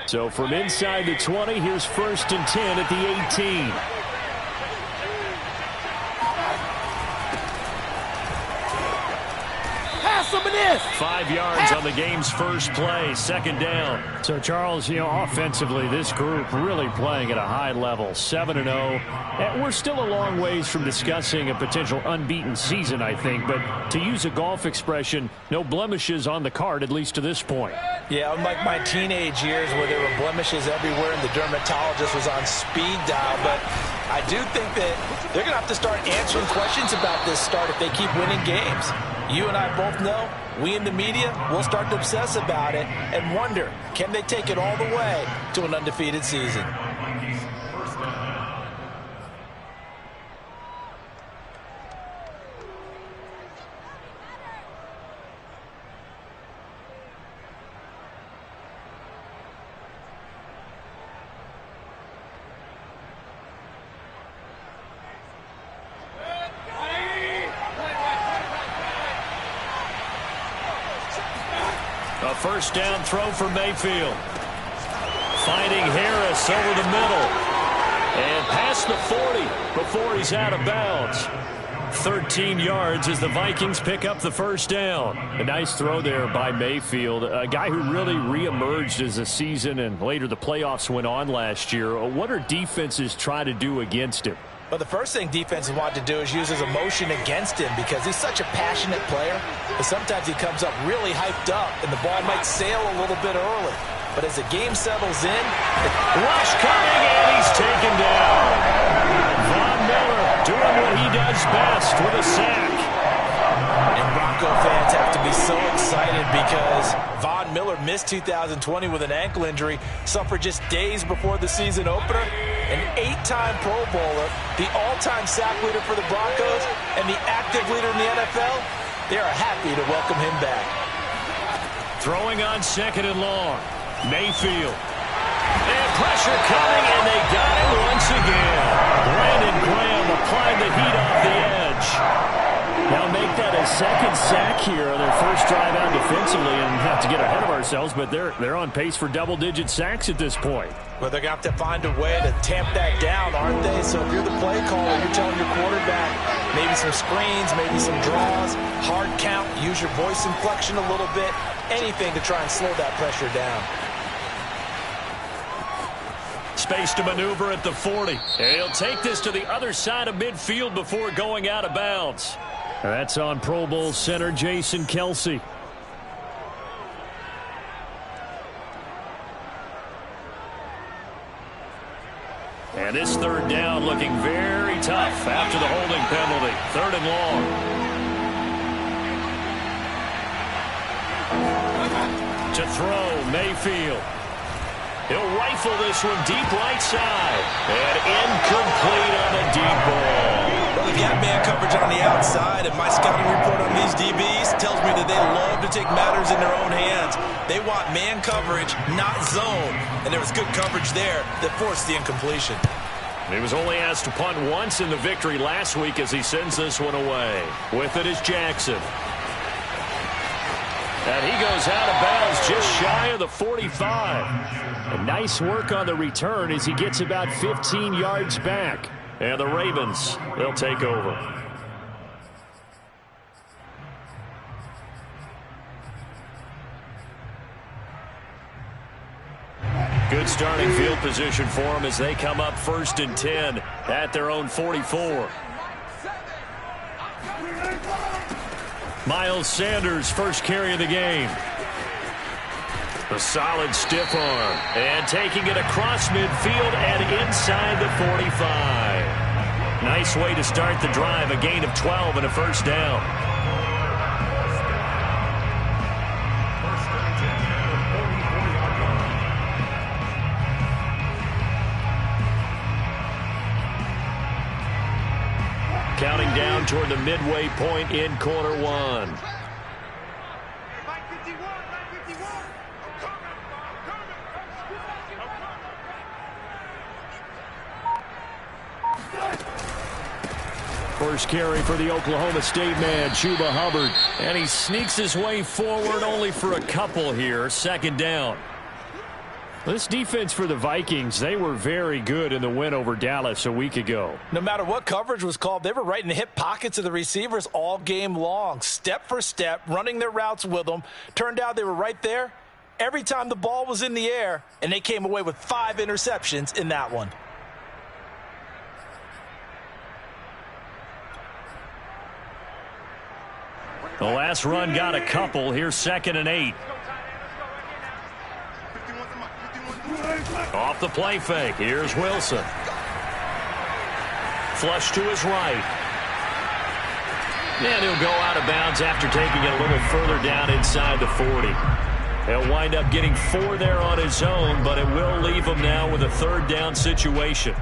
So from inside the 20, here's 1st and 10 at the 18. Some of this. 5 yards on the game's first play, 2nd down. So, Charles, offensively, this group really playing at a high level, 7-0. And we're still a long ways from discussing a potential unbeaten season, I think. But to use a golf expression, no blemishes on the card, at least to this point. Yeah, unlike my teenage years where there were blemishes everywhere and the dermatologist was on speed dial. But I do think that they're going to have to start answering questions about this start if they keep winning games. You and I both know, we in the media will start to obsess about it and wonder, can they take it all the way to an undefeated season? A 1st down throw for Mayfield. Finding Harris over the middle. And past the 40 before he's out of bounds. 13 yards as the Vikings pick up the 1st down. A nice throw there by Mayfield, a guy who really reemerged as the season and later the playoffs went on last year. What are defenses trying to do against him? Well, the first thing defenses want to do is use his emotion against him because he's such a passionate player. But sometimes he comes up really hyped up, and the ball might sail a little bit early. But as the game settles in, rush coming, and he's taken down. Von Miller doing what he does best with a sack. And Bronco fans have to be so excited because Von Miller missed 2020 with an ankle injury, suffered just days before the season opener. An 8-time Pro Bowler, the all-time sack leader for the Broncos, and the active leader in the NFL. They are happy to welcome him back. Throwing on 2nd and long. Mayfield. And pressure coming, and they got it once again. Brandon Graham applied the heat off the edge. Now make that a 2nd sack here on their first drive out defensively, and have to get ahead of ourselves, but they're on pace for double-digit sacks at this point. Well, they're going to have to find a way to tamp that down, aren't they? So if you're the play caller, you're telling your quarterback maybe some screens, maybe some draws, hard count, use your voice inflection a little bit, anything to try and slow that pressure down. Space to maneuver at the 40. And he'll take this to the other side of midfield before going out of bounds. That's on Pro Bowl center Jason Kelce. And this 3rd down looking very tough after the holding penalty. 3rd and long. To throw, Mayfield. He'll rifle this one deep right side. And incomplete on the deep ball. Well, they've got man coverage on the outside, and my scouting report on these DBs tells me that they love to take matters in their own hands. They want man coverage, not zone. And there was good coverage there that forced the incompletion. He was only asked to punt once in the victory last week as he sends this one away. With it is Jackson. And he goes out of bounds just shy of the 45. A nice work on the return as he gets about 15 yards back. And the Ravens, they'll take over. Good starting field position for them as they come up 1st and 10 at their own 44. Miles Sanders, first carry of the game. A solid stiff arm. And taking it across midfield and inside the 45. Nice way to start the drive. A gain of 12 and a 1st down. Counting down toward the midway point in quarter one. First carry for the Oklahoma State man, Chuba Hubbard. And he sneaks his way forward only for a couple here. 2nd down. This defense for the Vikings, they were very good in the win over Dallas a week ago. No matter what coverage was called, they were right in the hip pockets of the receivers all game long, step for step, running their routes with them. Turned out they were right there every time the ball was in the air, and they came away with 5 interceptions in that one. The last run got a couple. Here's 2nd and 8. Off the play fake. Here's Wilson. Flush to his right. And he'll go out of bounds after taking it a little further down inside the 40. He'll wind up getting 4 there on his own, but it will leave him now with a 3rd down situation.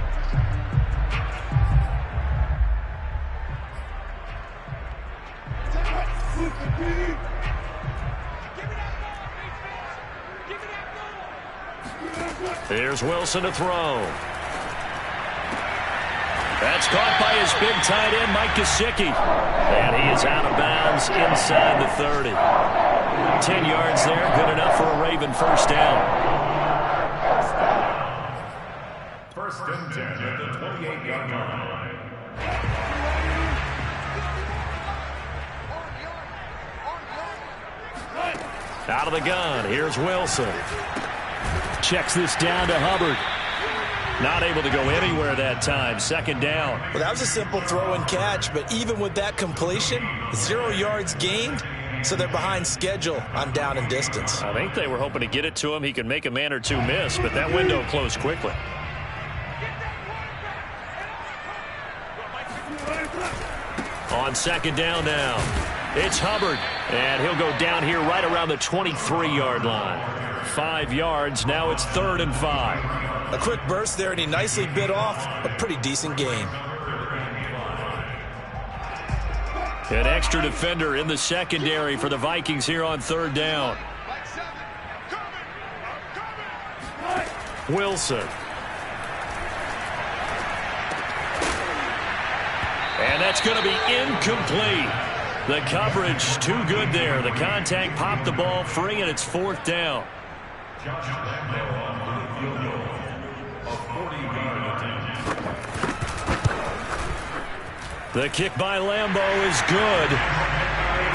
Here's Wilson to throw. That's caught by his big tight end, Mike Gesicki. And he is out of bounds inside the 30. 10 yards there, good enough for a Raven 1st down. 1st and 10 at the 28-yard line. Out of the gun, here's Wilson. Checks this down to Hubbard. Not able to go anywhere that time. 2nd down. Well, that was a simple throw and catch, but even with that completion, 0 yards gained, so they're behind schedule on down and distance. I think they were hoping to get it to him. He could make a man or two miss, but that window closed quickly. On 2nd down now, it's Hubbard, and he'll go down here right around the 23-yard line. 5 yards, now it's 3rd and 5. A quick burst there, and he nicely bit off a pretty decent gain. An extra defender in the secondary for the Vikings here on 3rd down. Wilson. And that's going to be incomplete. The coverage too good there. The contact popped the ball free, and it's 4th down. The kick by Lambeau is good.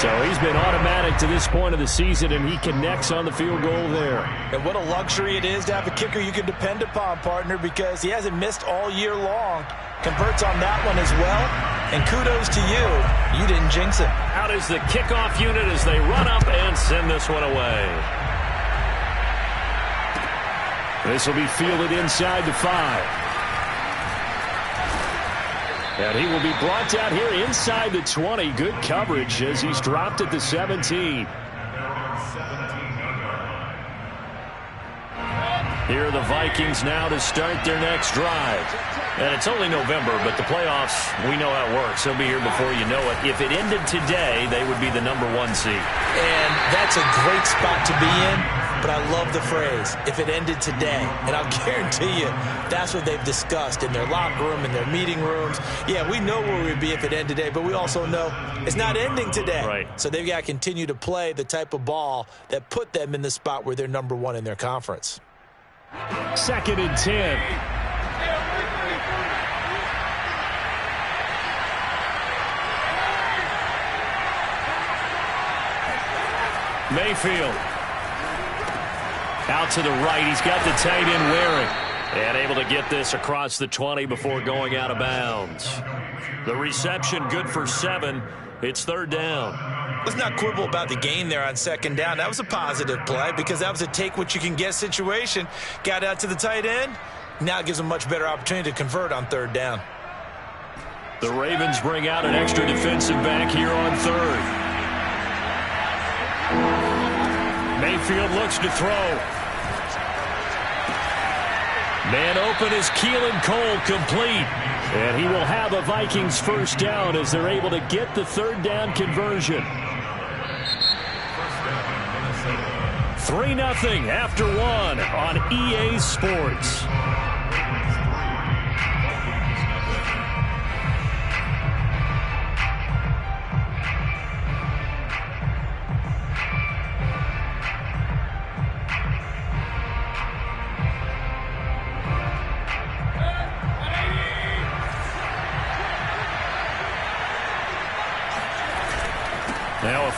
So he's been automatic to this point of the season, and he connects on the field goal there. And what a luxury it is to have a kicker you can depend upon, partner, because he hasn't missed all year long. Converts on that one as well. And kudos to you. You didn't jinx it. Out is the kickoff unit as they run up and send this one away. This will be fielded inside the 5. And he will be brought down here inside the 20. Good coverage as he's dropped at the 17. Here are the Vikings now to start their next drive. And it's only November, but the playoffs, we know how it works. They'll be here before you know it. If it ended today, they would be the #1 seed. And that's a great spot to be in, but I love the phrase, if it ended today. And I'll guarantee you, that's what they've discussed in their locker room, in their meeting rooms. Yeah, we know where we'd be if it ended today, but we also know it's not ending today. Right. So they've got to continue to play the type of ball that put them in the spot where they're #1 in their conference. 2nd and 10. Mayfield. Out to the right. He's got the tight end wearing. And able to get this across the 20 before going out of bounds. The reception good for 7. It's 3rd down. Let's not quibble about the gain there on 2nd down. That was a positive play because that was a take-what-you-can-get situation. Got out to the tight end. Now it gives them a much better opportunity to convert on 3rd down. The Ravens bring out an extra defensive back here on 3rd. Mayfield looks to throw. Man open is Keelan Cole, complete. And he will have a Vikings 1st down as they're able to get the 3rd down conversion. 3-0 after 1 on EA Sports.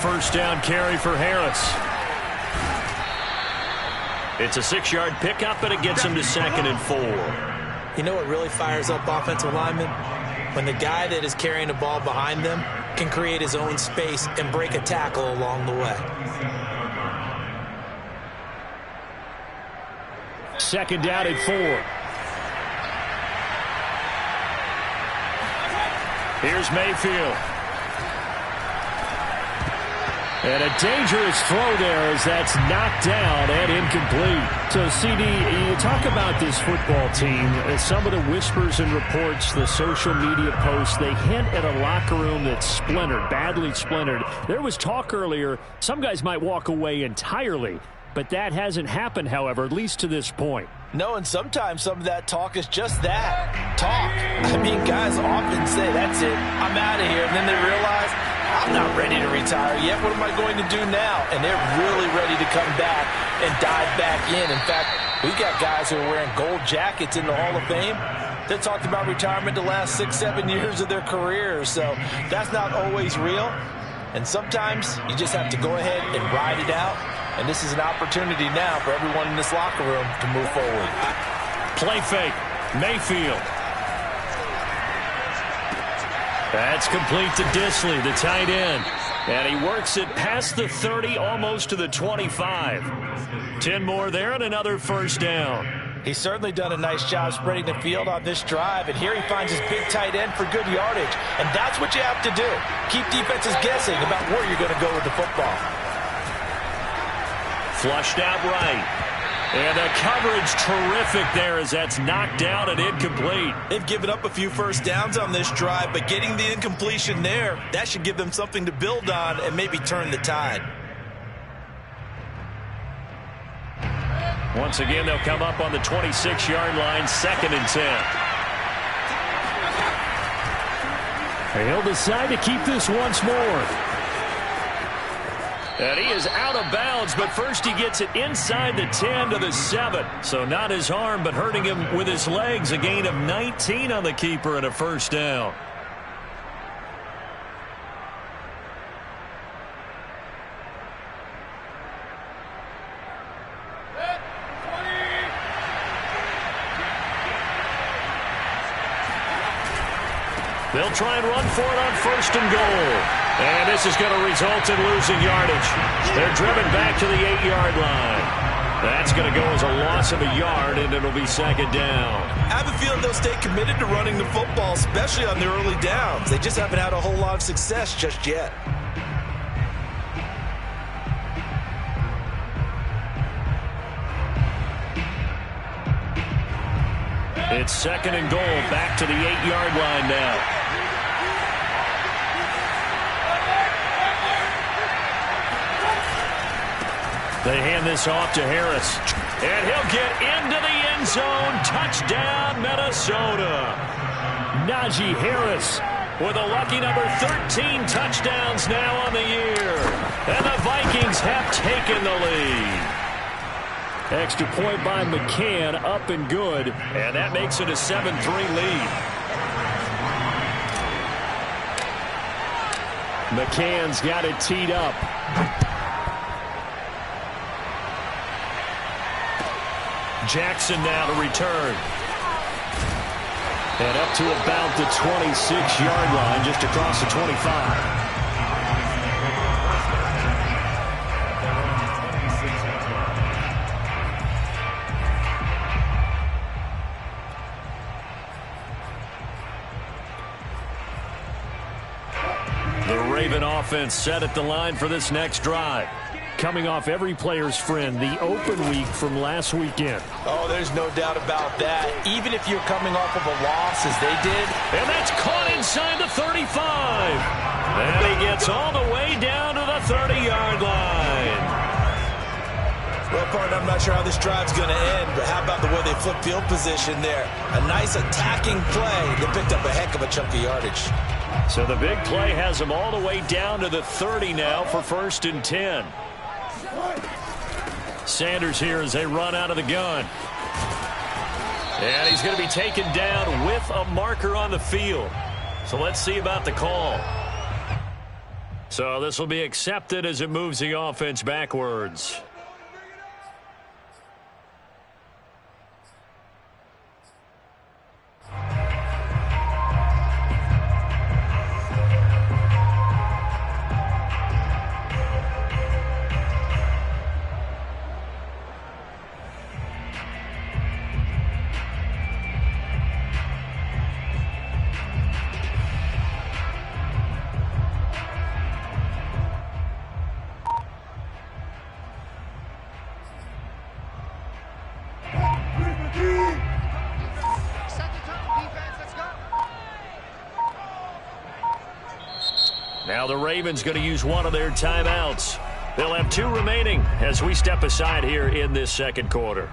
first down carry for Harris. It's a 6-yard pickup, and it gets him to 2nd and 4. You know what really fires up offensive linemen? When the guy that is carrying the ball behind them can create his own space and break a tackle along the way. 2nd down and 4. Here's Mayfield. And a dangerous throw there as that's knocked down and incomplete. So, CD, you talk about this football team. Some of the whispers and reports, the social media posts, they hint at a locker room that's splintered, badly splintered. There was talk earlier, some guys might walk away entirely. But that hasn't happened, however, at least to this point. No, and sometimes some of that talk is just that, talk. I mean, guys often say, that's it, I'm out of here. And then they realize, I'm not ready to retire yet. What am I going to do now? And they're really ready to come back and dive back in. In fact, we've got guys who are wearing gold jackets in the Hall of Fame. They talked about retirement the last 6-7 years of their careers. So that's not always real. And sometimes you just have to go ahead and ride it out. And this is an opportunity now for everyone in this locker room to move forward. Play fake. Mayfield. That's complete to Disley, the tight end. And he works it past the 30, almost to the 25. 10 more there and another first down. He's certainly done a nice job spreading the field on this drive. And here he finds his big tight end for good yardage. And that's what you have to do. Keep defenses guessing about where you're going to go with the football. Flushed out right. And the coverage terrific there as that's knocked down and incomplete. They've given up a few first downs on this drive, but getting the incompletion there, that should give them something to build on and maybe turn the tide. Once again, they'll come up on the 26-yard line, 2nd and 10. He'll decide to keep this once more. And he is out of bounds, but first he gets it inside the 10 to the 7. So not his arm, but hurting him with his legs. A gain of 19 on the keeper and a first down. They'll try and run for it on 1st and goal. And this is going to result in losing yardage. They're driven back to the 8-yard line. That's going to go as a loss of a yard, and it'll be 2nd down. I have a feeling they'll stay committed to running the football, especially on their early downs. They just haven't had a whole lot of success just yet. It's 2nd and goal, back to the 8-yard line now. They hand this off to Harris. And he'll get into the end zone. Touchdown, Minnesota. Najee Harris with a lucky number 13 touchdowns now on the year. And the Vikings have taken the lead. Extra point by McCann, up and good. And that makes it a 7-3 lead. McCann's got it teed up. Jackson now to return. And up to about the 26-yard line, just across the 25. The Raven offense set at the line for this next drive. Coming off every player's friend, the open week from last weekend. Oh, there's no doubt about that. Even if you're coming off of a loss as they did. And that's caught inside the 35. And he gets all the way down to the 30-yard line. Well, partner, I'm not sure how this drive's going to end, but how about the way they flip field position there? A nice attacking play that picked up a heck of a chunk of yardage. So the big play has him all the way down to the 30 now for 1st and 10. Sanders here as they run out of the gun. And he's going to be taken down with a marker on the field. So let's see about the call. So this will be accepted as it moves the offense backwards. Now the Ravens going to use one of their timeouts. They'll have 2 remaining as we step aside here in this second quarter.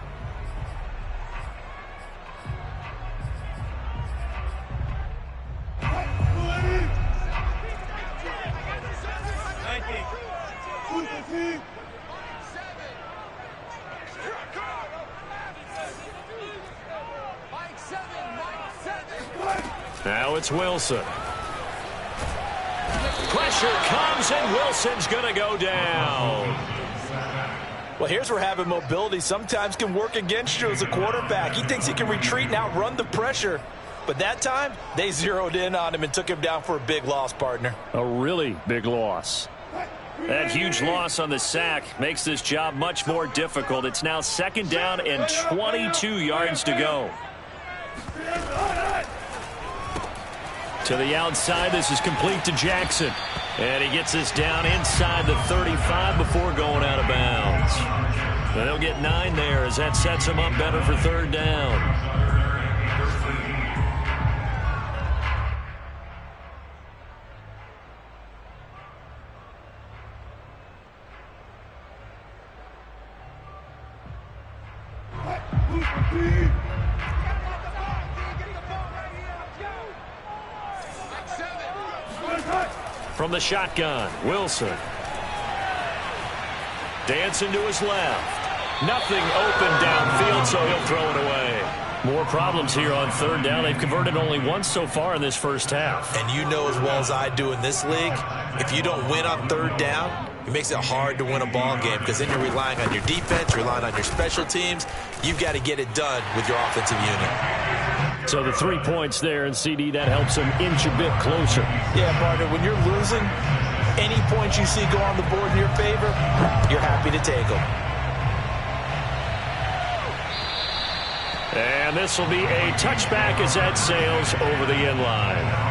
Now it's Wilson. Pressure comes, and Wilson's going to go down. Well, here's where having mobility sometimes can work against you as a quarterback. He thinks he can retreat and outrun the pressure. But that time, they zeroed in on him and took him down for a big loss, partner. A really big loss. That huge loss on the sack makes this job much more difficult. It's now 2nd down and 22 yards to go. To the outside, this is complete to Jackson. And he gets this down inside the 35 before going out of bounds. And they'll get 9 there as that sets them up better for 3rd down. From the shotgun, Wilson. Dancing to his left. Nothing open downfield, so he'll throw it away. More problems here on 3rd down. They've converted only once so far in this first half. And you know as well as I do in this league, if you don't win on 3rd down, it makes it hard to win a ball game because then you're relying on your defense, relying on your special teams. You've got to get it done with your offensive unit. So the 3 points there, and CD, that helps them inch a bit closer. Yeah, partner, when you're losing, any points you see go on the board in your favor, you're happy to take them. And this will be a touchback as that sails over the end line.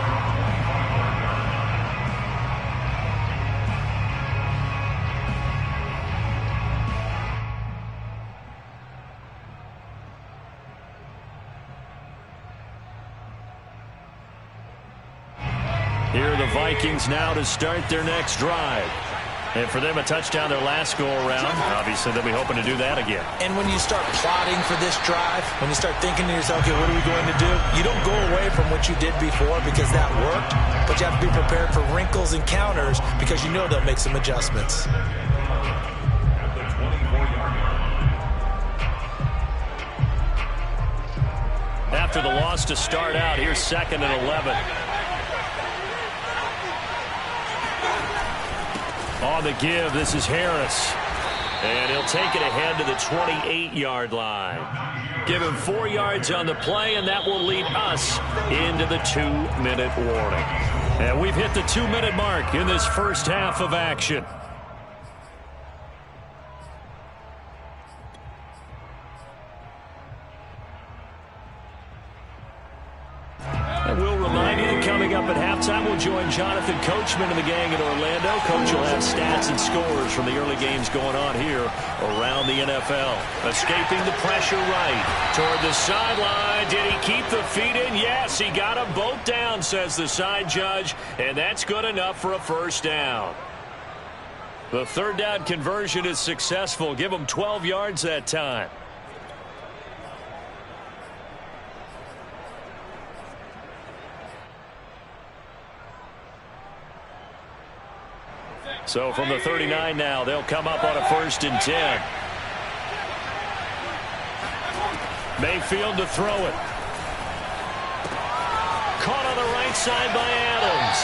Here are the Vikings now to start their next drive. And for them, a touchdown their last go-around. Obviously, they'll be hoping to do that again. And when you start plotting for this drive, when you start thinking to yourself, okay, what are we going to do? You don't go away from what you did before because that worked, but you have to be prepared for wrinkles and counters because you know they'll make some adjustments. After the loss to start out, here's 2nd and 11. On the give, this is Harris. And he'll take it ahead to the 28-yard line. Give him 4 yards on the play, and that will lead us into the 2-minute warning. And we've hit the 2-minute mark in this first half of action. And we'll remind you that coming up at halftime, we'll join Jonathan Coachman and the gang in Orlando. Coach will have stats and scores from the early games going on here around the NFL. Escaping the pressure right toward the sideline. Did he keep the feet in? Yes, he got them both down, says the side judge, and that's good enough for a 1st down. The 3rd down conversion is successful. Give him 12 yards that time. So from the 39 now, they'll come up on a 1st and 10. Mayfield to throw it. Caught on the right side by Adams.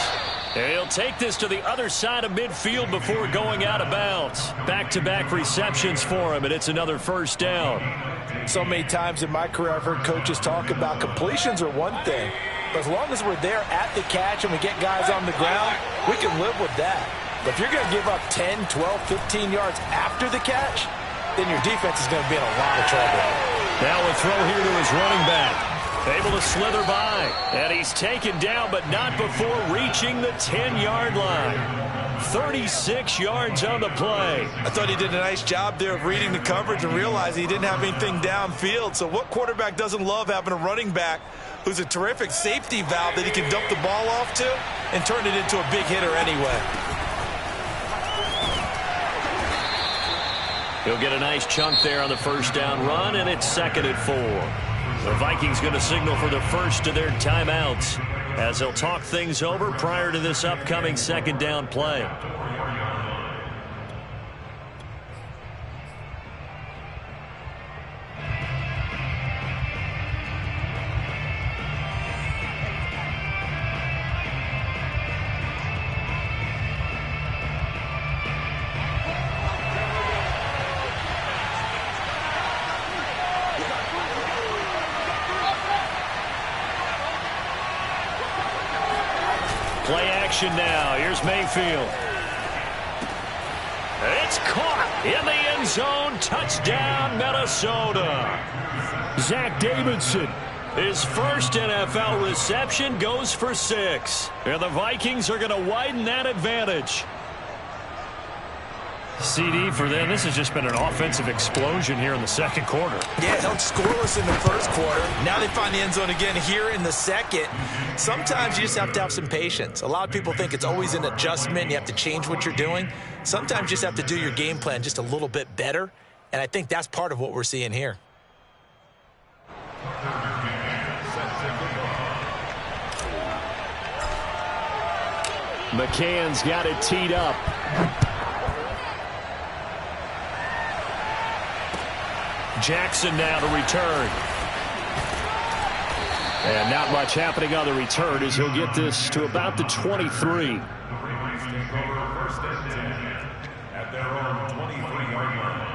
And he'll take this to the other side of midfield before going out of bounds. Back-to-back receptions for him, and it's another first down. So many times in my career I've heard coaches talk about completions are one thing, but as long as we're there at the catch and we get guys on the ground, we can live with that. But if you're going to give up 10, 12, 15 yards after the catch, then your defense is going to be in a lot of trouble. Now a throw here to his running back. Able to slither by, and he's taken down, but not before reaching the 10-yard line. 36 yards on the play. I thought he did a nice job there of reading the coverage and realizing he didn't have anything downfield. So what quarterback doesn't love having a running back who's a terrific safety valve that he can dump the ball off to and turn it into a big hitter anyway? He'll get a nice chunk there on the first down run, and it's 2nd and 4. The Vikings going to signal for the first of their timeouts as they'll talk things over prior to this upcoming 2nd down play. Play action now. Here's Mayfield. It's caught in the end zone. Touchdown, Minnesota. Zach Davidson. His first NFL reception goes for 6. And the Vikings are going to widen that advantage. CD for them. This has just been an offensive explosion here in the second quarter. Yeah, held scoreless in the first quarter. Now they find the end zone again here in the second. Sometimes you just have to have some patience. A lot of people think it's always an adjustment. You have to change what you're doing. Sometimes you just have to do your game plan just a little bit better. And I think that's part of what we're seeing here. McCann's got it teed up. Jackson now to return. And not much happening on the return as he'll get this to about the 23. At their own 23-yard line.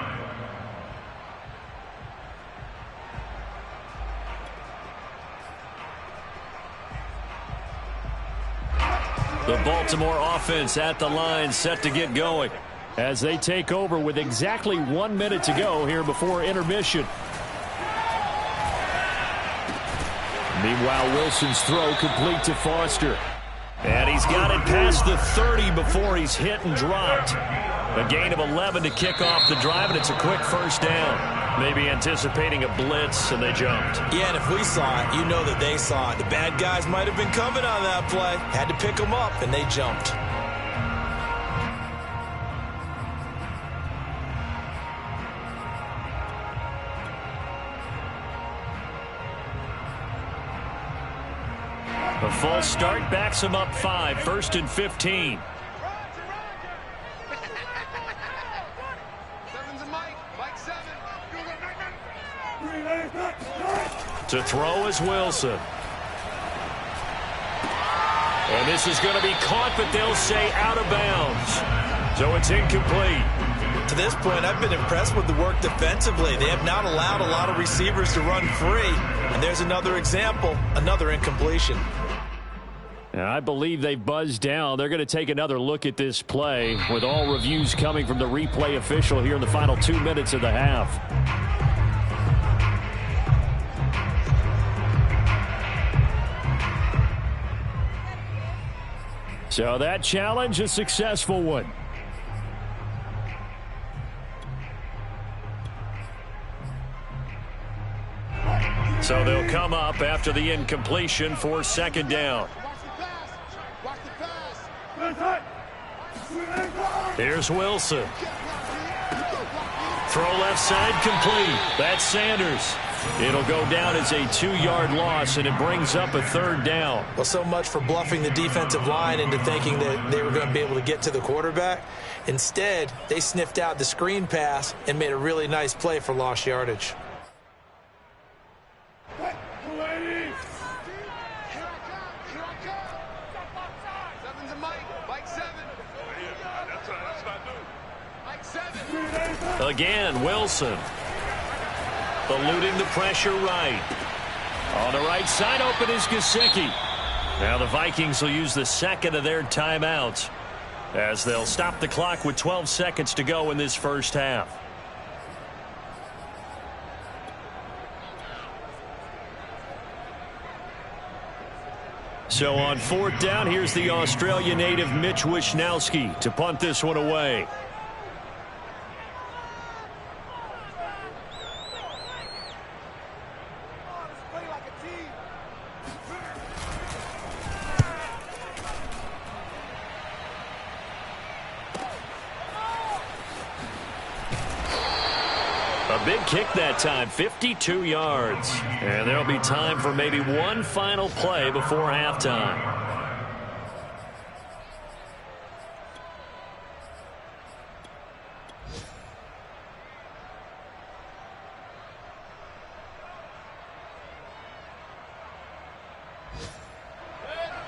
The Baltimore offense at the line, set to get going. As they take over with exactly 1 minute to go here before intermission. Meanwhile, Wilson's throw complete to Foster. And he's got it past the 30 before he's hit and dropped. A gain of 11 to kick off the drive, and it's a quick first down. Maybe anticipating a blitz, and they jumped. Yeah, and if we saw it, you know that they saw it. The bad guys might have been coming on that play. Had to pick them up, and they jumped. A false start backs him up 5, 1st and 15. To throw is Wilson. And this is going to be caught, but they'll say out of bounds. So it's incomplete. To this point, I've been impressed with the work defensively. They have not allowed a lot of receivers to run free. And there's another example, another incompletion. And I believe they buzzed down. They're going to take another look at this play with all reviews coming from the replay official here in the final 2 minutes of the half. So that challenge, a successful one. So they'll come up after the incompletion for 2nd down. Here's Wilson. Throw left side complete. That's Sanders. It'll go down as a 2-yard loss, and it brings up a 3rd down. Well, so much for bluffing the defensive line into thinking that they were going to be able to get to the quarterback. Instead, they sniffed out the screen pass and made a really nice play for lost yardage. Again, Wilson. Eluding the pressure right. On the right side, open is Gesicki. Now the Vikings will use the second of their timeouts as they'll stop the clock with 12 seconds to go in this first half. So on fourth down, here's the Australia native Mitch Wishnowsky to punt this one away. A big kick that time, 52 yards. And there'll be time for maybe one final play before halftime.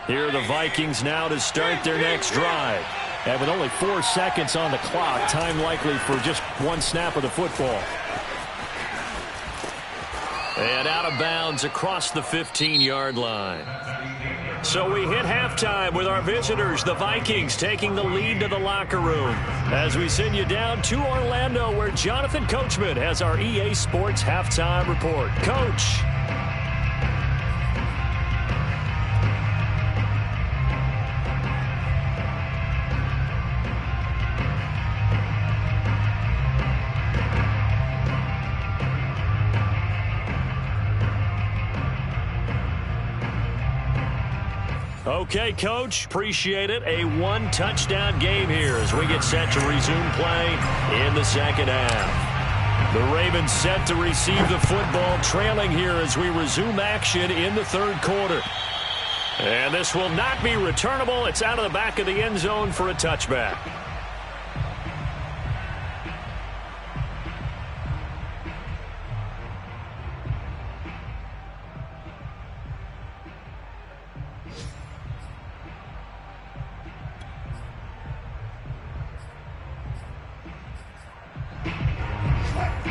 Here are the Vikings now to start their next drive. And with only 4 seconds on the clock, time likely for just one snap of the football. And out of bounds across the 15-yard line. So we hit halftime with our visitors, the Vikings, taking the lead to the locker room. As we send you down to Orlando, where Jonathan Coachman has our EA Sports halftime report. Coach. Okay, Coach, appreciate it. A one-touchdown game here as we get set to resume play in the second half. The Ravens set to receive the football, trailing here as we resume action in the third quarter. And this will not be returnable. It's out of the back of the end zone for a touchback.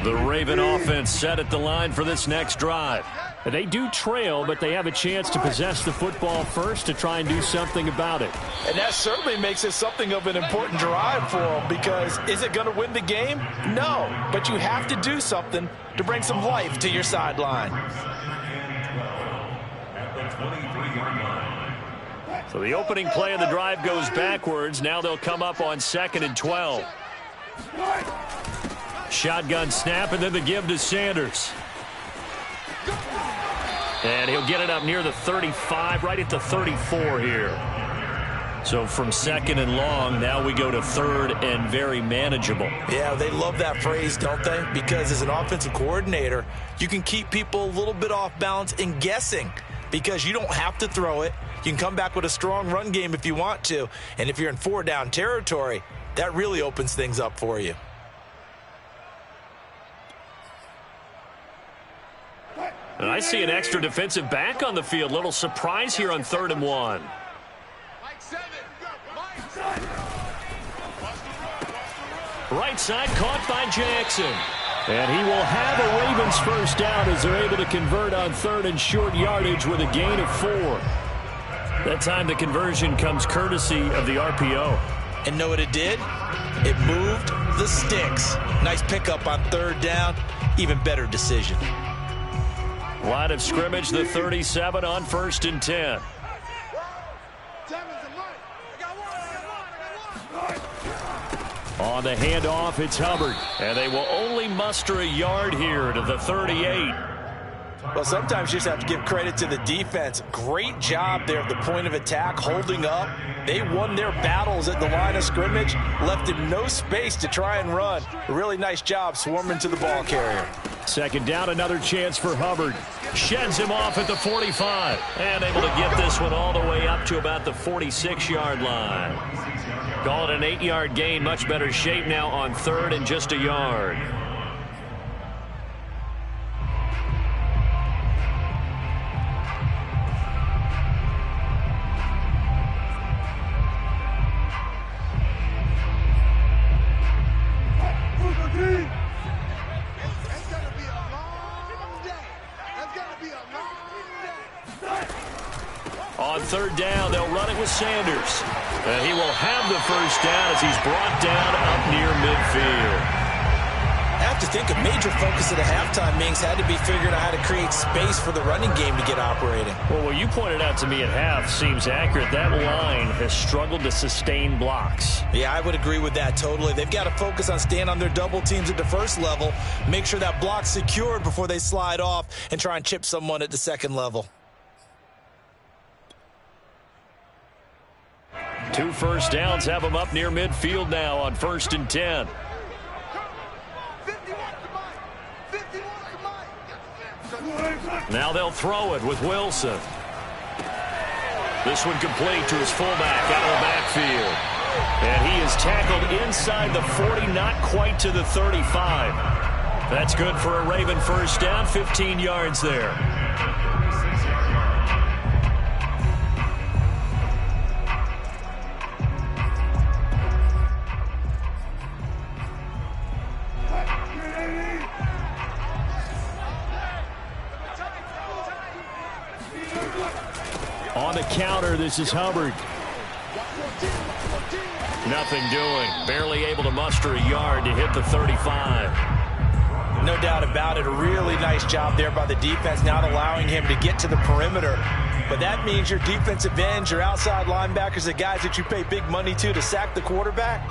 The Raven offense set at the line for this next drive. They do trail, but they have a chance to possess the football first to try and do something about it. And that certainly makes it something of an important drive for them, because is it going to win the game? No, but you have to do something to bring some life to your sideline. So the opening play of the drive goes backwards. Now they'll come up on 2nd and 12. Shotgun snap, and then the give to Sanders. And he'll get it up near the 35, right at the 34 here. So from 2nd and long, now we go to 3rd and very manageable. Yeah, they love that phrase, don't they? Because as an offensive coordinator, you can keep people a little bit off balance and guessing, because you don't have to throw it. You can come back with a strong run game if you want to. And if you're in 4-down territory, that really opens things up for you. And I see an extra defensive back on the field. Little surprise here on 3rd and 1. Right side caught by Jackson. And he will have a Ravens first down as they're able to convert on 3rd and short yardage with a gain of 4. That time the conversion comes courtesy of the RPO. And know what it did? It moved the sticks. Nice pickup on 3rd down. Even better decision. Line of scrimmage, the 37 on 1st and 10. On the handoff, it's Hubbard. And they will only muster a yard here to the 38. Well, sometimes you just have to give credit to the defense. Great job there at the point of attack, holding up. They won their battles at the line of scrimmage, left him no space to try and run. A really nice job swarming to the ball carrier. 2nd down, another chance for Hubbard. Sheds him off at the 45. And able to get this one all the way up to about the 46-yard line. Call it an 8-yard gain. Much better shape now on 3rd and just a yard. On third down, they'll run it with Sanders. And he will have the first down as he's brought down up near midfield. I have to think a major focus of the halftime meetings had to be figuring out how to create space for the running game to get operating. Well, what you pointed out to me at half seems accurate. That line has struggled to sustain blocks. Yeah, I would agree with that totally. They've got to focus on staying on their double teams at the first level, make sure that block's secured before they slide off and try and chip someone at the second level. 2 first downs have them up near midfield now on 1st and 10. Now they'll throw it with Wilson. This one complete to his fullback out of the backfield. And he is tackled inside the 40, not quite to the 35. That's good for a Raven first down, 15 yards there. On the counter, this is Hubbard. Nothing doing. Barely able to muster a yard to hit the 35. No doubt about it. A really nice job there by the defense, not allowing him to get to the perimeter. But that means your defensive ends, your outside linebackers, the guys that you pay big money to sack the quarterback,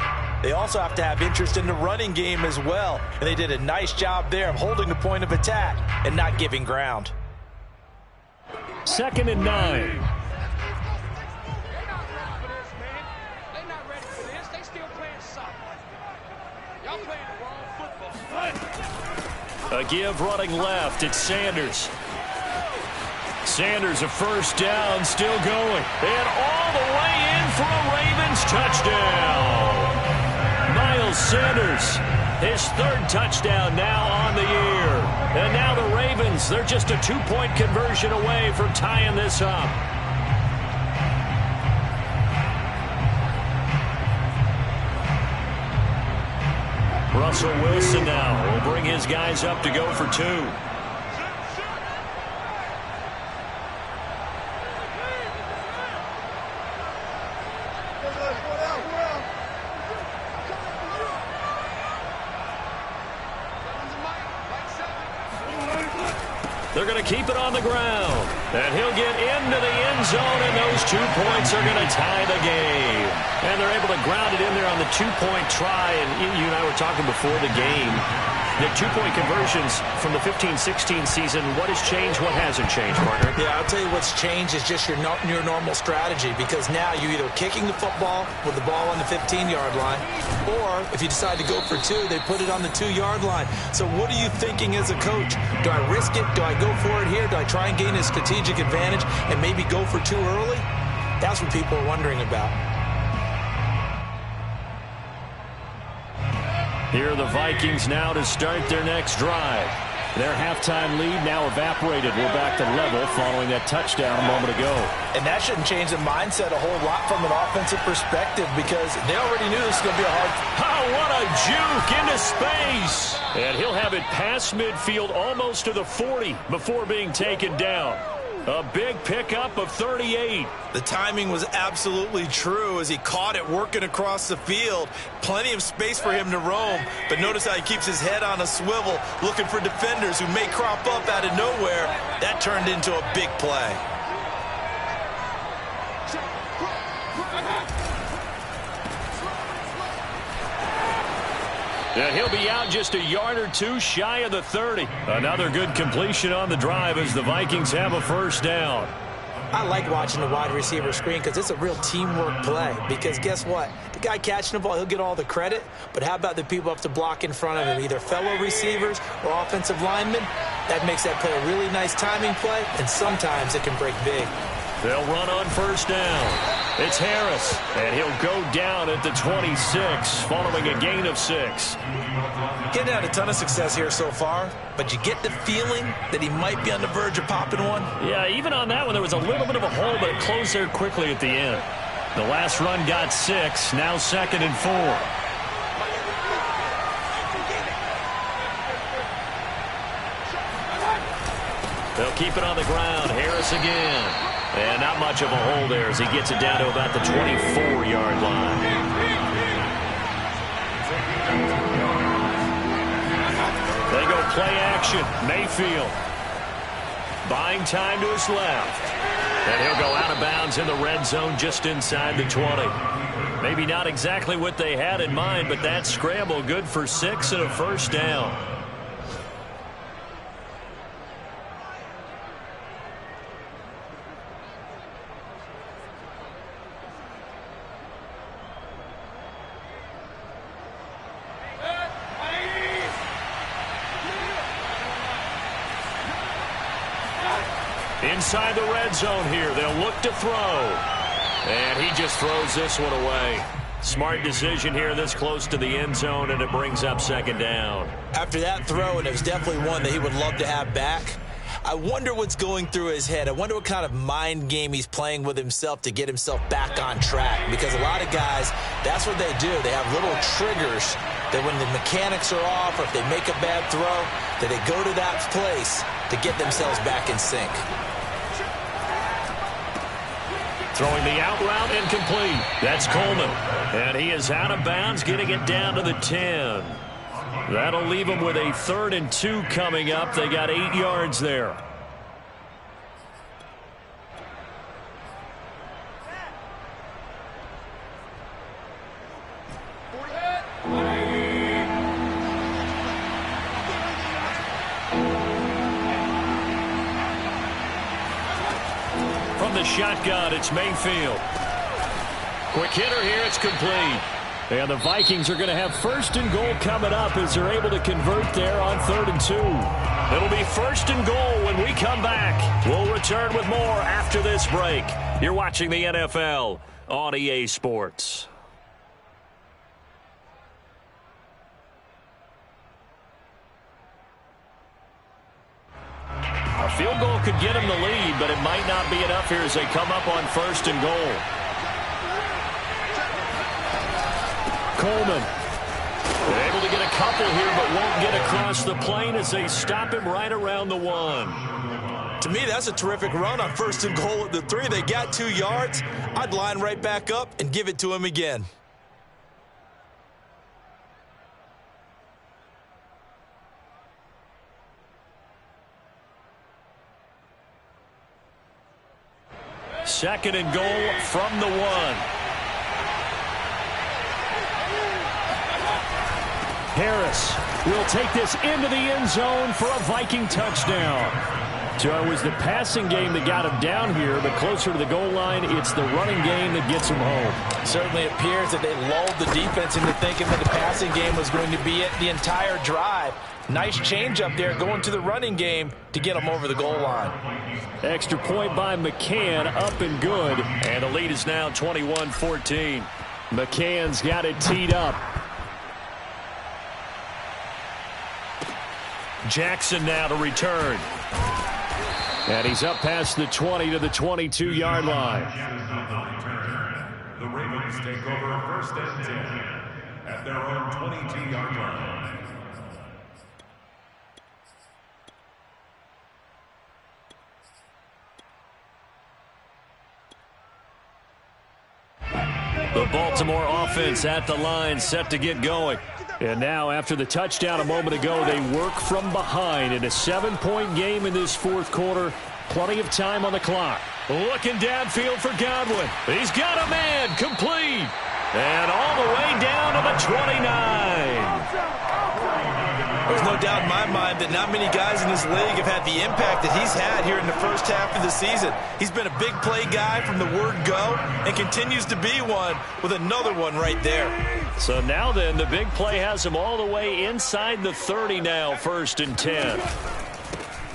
they also have to have interest in the running game as well. And they did a nice job there of holding the point of attack and not giving ground. 2nd and 9. A give running left. It's Sanders. Sanders a first down, still going. And all the way in for a Ravens touchdown. Miles Sanders, his 3rd touchdown now on the year. And now the Ravens, they're just a 2-point conversion away from tying this up. Russell Wilson now will bring his guys up to go for 2. They're going to keep it on the ground. And he'll get into the end zone, and those 2 points are going to tie the game. And they're able to ground it in there on the 2-point try. And you and I were talking before the game. The 2-point conversions from the 15-16 season, what has changed, what hasn't changed, partner? Yeah, I'll tell you what's changed is just your normal strategy, because now you're either kicking the football with the ball on the 15-yard line, or if you decide to go for 2, they put it on the 2-yard line. So what are you thinking as a coach? Do I risk it? Do I go for it here? Do I try and gain a strategic advantage and maybe go for 2 early? That's what people are wondering about. Here are the Vikings now to start their next drive. Their halftime lead now evaporated. We're back to level following that touchdown a moment ago. And that shouldn't change the mindset a whole lot from an offensive perspective, because they already knew this was going to be a hard. Oh, what a juke into space. And he'll have it past midfield almost to the 40 before being taken down. A big pickup of 38. The timing was absolutely true as he caught it working across the field. Plenty of space for him to roam, but notice how he keeps his head on a swivel, looking for defenders who may crop up out of nowhere. That turned into a big play. Yeah, he'll be out just a yard or 2 shy of the 30. Another good completion on the drive as the Vikings have a first down. I like watching the wide receiver screen because it's a real teamwork play. Because guess what? The guy catching the ball, he'll get all the credit. But how about the people up to block in front of him, either fellow receivers or offensive linemen? That makes that play a really nice timing play, and sometimes it can break big. They'll run on first down. It's Harris, and he'll go down at the 26 following a gain of 6. Getting had a ton of success here so far, but you get the feeling that he might be on the verge of popping one. Yeah, even on that one, there was a little bit of a hole, but it closed there quickly at the end. The last run got 6, now 2nd and 4. They'll keep it on the ground. Harris again. And not much of a hole there as he gets it down to about the 24-yard line. They go play action. Mayfield buying time to his left. And he'll go out of bounds in the red zone just inside the 20. Maybe not exactly what they had in mind, but that scramble good for 6 and a first down. Inside the red zone here, they'll look to throw. And he just throws this one away. Smart decision here this close to the end zone, and it brings up second down. After that throw, and it was definitely one that he would love to have back, I wonder what's going through his head. I wonder what kind of mind game he's playing with himself to get himself back on track. Because a lot of guys, that's what they do. They have little triggers that when the mechanics are off or if they make a bad throw, that they go to that place to get themselves back in sync. Throwing the out route incomplete. That's Coleman. And he is out of bounds, getting it down to the 10. That'll leave him with a 3rd and 2 coming up. They got 8 yards there. From the shotgun, it's Mayfield. Quick hitter here, it's complete. And the Vikings are going to have 1st and goal coming up as they're able to convert there on 3rd and 2. It'll be 1st and goal when we come back. We'll return with more after this break. You're watching the NFL on EA Sports. A field goal could get him the lead, but it might not be enough here as they come up on 1st and goal. Coleman able to get a couple here, but won't get across the plane as they stop him right around the 1. To me, that's a terrific run on 1st and goal at the 3. They got 2 yards. I'd line right back up and give it to him again. Second and goal from the 1. Harris will take this into the end zone for a Viking touchdown. So it was the passing game that got him down here, but closer to the goal line, it's the running game that gets him home. It certainly appears that they lulled the defense into thinking that the passing game was going to be it the entire drive. Nice change up there going to the running game to get him over the goal line. Extra point by McCann, up and good. And the lead is now 21-14. McCann's got it teed up. Jackson now to return. And he's up past the 20 to the 22-yard line. The Ravens take over 1st and 10 at their own 22-yard line. The Baltimore offense at the line, set to get going. And now, after the touchdown a moment ago, they work from behind in a 7-point game in this 4th quarter. Plenty of time on the clock. Looking downfield for Godwin. He's got a man, complete. And all the way down to the 29. There's no doubt in my mind that not many guys in this league have had the impact that he's had here in the first half of the season. He's been a big play guy from the word go and continues to be one with another one right there. So now then, the big play has him all the way inside the 30 now, 1st and 10.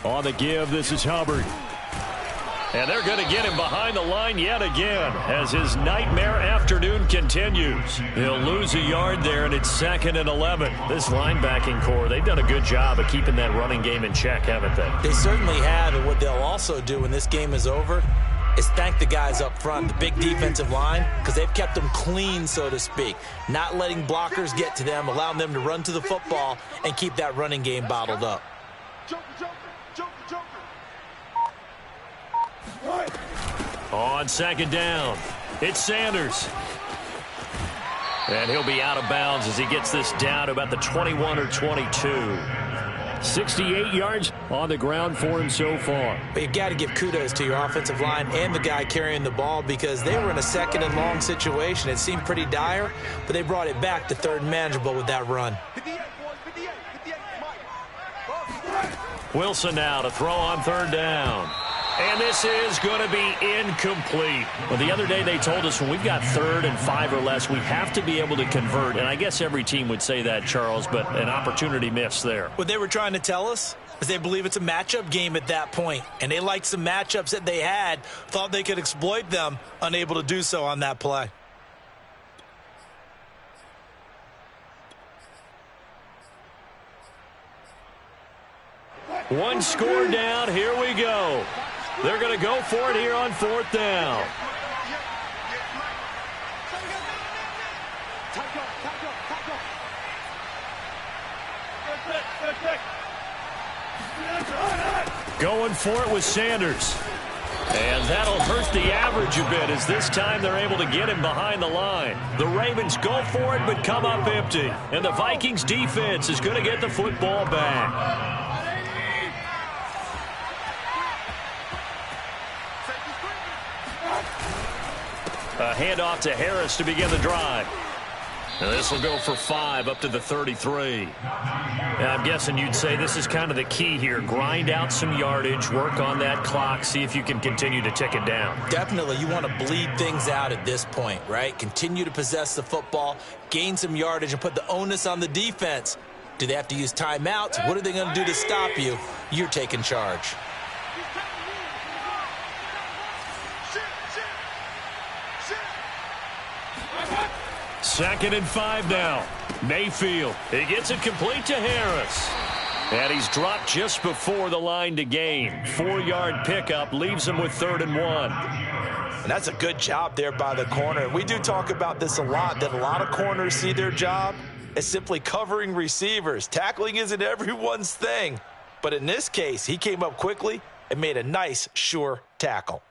On the give, this is Hubbard. And they're going to get him behind the line yet again as his nightmare afternoon continues. He'll lose a yard there, and it's 2nd and 11. This linebacking core, they've done a good job of keeping that running game in check, haven't they? They certainly have, and what they'll also do when this game is over is thank the guys up front, the big defensive line, because they've kept them clean, so to speak. Not letting blockers get to them, allowing them to run to the football and keep that running game bottled up. On second down, it's Sanders. And he'll be out of bounds as he gets this down to about the 21 or 22. 68 yards on the ground for him so far. But you've got to give kudos to your offensive line and the guy carrying the ball because they were in a second and long situation. It seemed pretty dire, but they brought it back to third and manageable with that run. Wilson now to throw on third down. And this is going to be incomplete. Well, the other day they told us when we've got 3rd and 5 or less, we have to be able to convert. And I guess every team would say that, Charles, but an opportunity missed there. What they were trying to tell us is they believe it's a matchup game at that point. And they liked some matchups that they had, thought they could exploit them, unable to do so on that play. One score down. Here we go. They're going to go for it here on 4th down. Going for it with Sanders. And that'll hurt the average a bit as this time they're able to get him behind the line. The Ravens go for it but come up empty. And the Vikings defense is going to get the football back. A handoff to Harris to begin the drive. Now this will go for 5 up to the 33. Now I'm guessing you'd say this is kind of the key here. Grind out some yardage, work on that clock, see if you can continue to tick it down. Definitely. You want to bleed things out at this point, right? Continue to possess the football, gain some yardage, and put the onus on the defense. Do they have to use timeouts? What are they going to do to stop you? You're taking charge. Second and 5 now. Mayfield. He gets it complete to Harris. And he's dropped just before the line to gain. 4-yard pickup leaves him with 3rd and 1. And that's a good job there by the corner. We do talk about this a lot, that a lot of corners see their job as simply covering receivers. Tackling isn't everyone's thing. But in this case, he came up quickly and made a nice, sure tackle.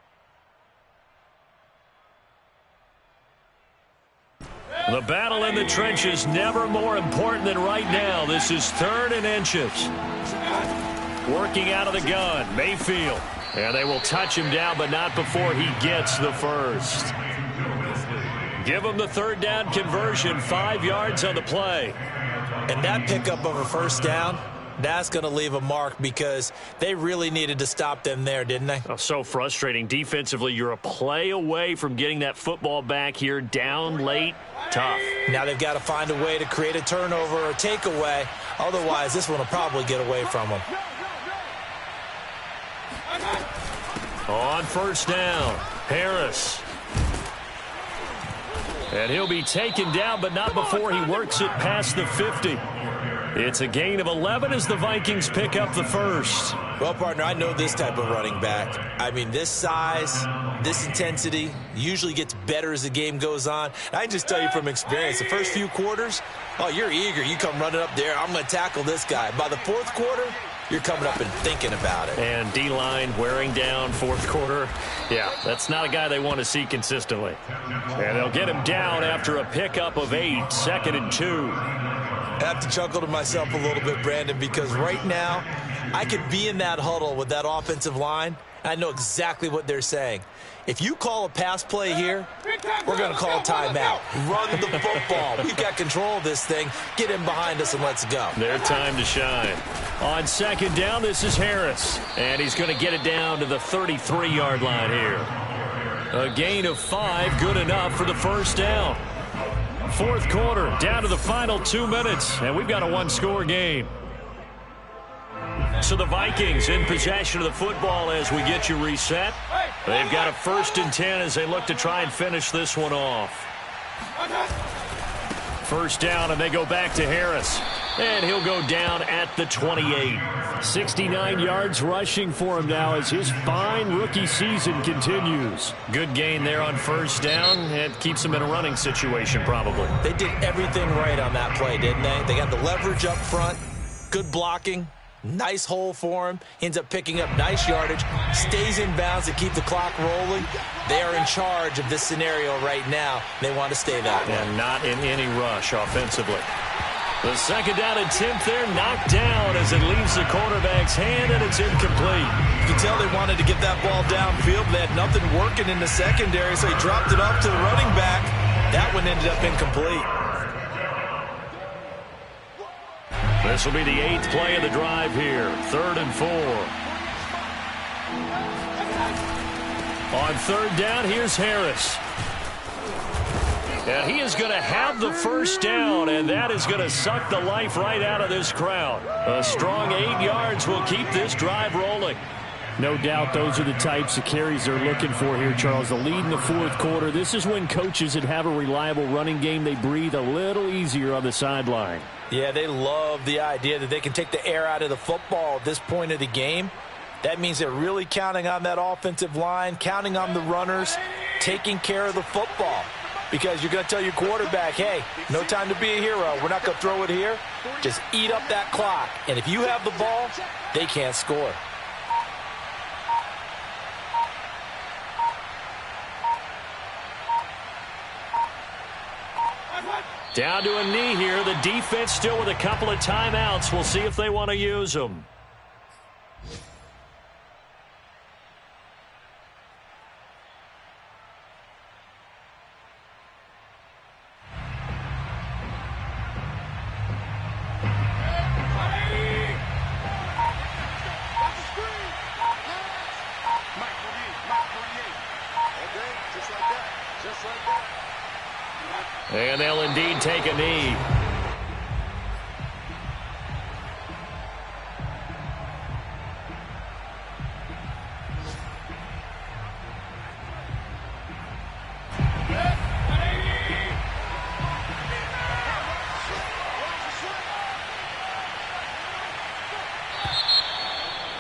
The battle in the trenches never more important than right now. This is 3rd and inches. Working out of the gun, Mayfield. And they will touch him down, but not before he gets the first. Give him the 3rd down conversion, 5 yards on the play. And that pickup of a 1st down, that's going to leave a mark because they really needed to stop them there, didn't they? Oh, so frustrating. Defensively, you're a play away from getting that football back here, down late. Tough. Now they've got to find a way to create a turnover or takeaway. Otherwise, this one will probably get away from them. On 1st down, Harris. And he'll be taken down, but not before he works it past the 50. It's a gain of 11 as the Vikings pick up the first. Well, partner, I know this type of running back. I mean, this size, this intensity usually gets better as the game goes on. And I can just tell you from experience, the first few quarters, oh, you're eager. You come running up there, I'm going to tackle this guy. By the 4th quarter, you're coming up and thinking about it. And D-line wearing down 4th quarter. Yeah, that's not a guy they want to see consistently. And they'll get him down after a pickup of 8, 2nd and 2. I have to chuckle to myself a little bit, Brandon, because right now I could be in that huddle with that offensive line. I know exactly what they're saying. If you call a pass play here, we're going to call a timeout. Run the football. We've got control of this thing. Get him behind us and let's go. Their time to shine. On 2nd down, this is Harris. And he's going to get it down to the 33-yard line here. A gain of 5, good enough for the 1st down. 4th quarter, down to the final 2 minutes, and we've got a 1-score game. So the Vikings in possession of the football as we get you reset. They've got a 1st and 10 as they look to try and finish this one off. 1st down, and they go back to Harris. And he'll go down at the 28. 69 yards rushing for him now as his fine rookie season continues. Good gain there on 1st down. It keeps him in a running situation probably. They did everything right on that play, didn't they? They got the leverage up front, good blocking, Nice hole for him. Ends up picking up nice yardage. Stays in bounds to keep the clock rolling. They are in charge of this scenario right now. They want to stay that way. And not in any rush offensively. The second down and 10th there, knocked down as it leaves the quarterback's hand, and it's incomplete. You can tell they wanted to get that ball downfield. They had nothing working in the secondary, so he dropped it off to the running back. That one ended up incomplete. This will be the 8th play of the drive here. 3rd and 4. On 3rd down, here's Harris. And he is going to have the first down, and that is going to suck the life right out of this crowd. A strong 8 yards will keep this drive rolling. No doubt those are the types of carries they're looking for here, Charles. The lead in the 4th quarter. This is when coaches that have a reliable running game, they breathe a little easier on the sideline. Yeah, they love the idea that they can take the air out of the football at this point of the game. That means they're really counting on that offensive line, counting on the runners, taking care of the football. Because you're going to tell your quarterback, hey, no time to be a hero. We're not going to throw it here. Just eat up that clock. And if you have the ball, they can't score. Down to a knee here. The defense still with a couple of timeouts. We'll see if they want to use them. And they'll indeed take a knee.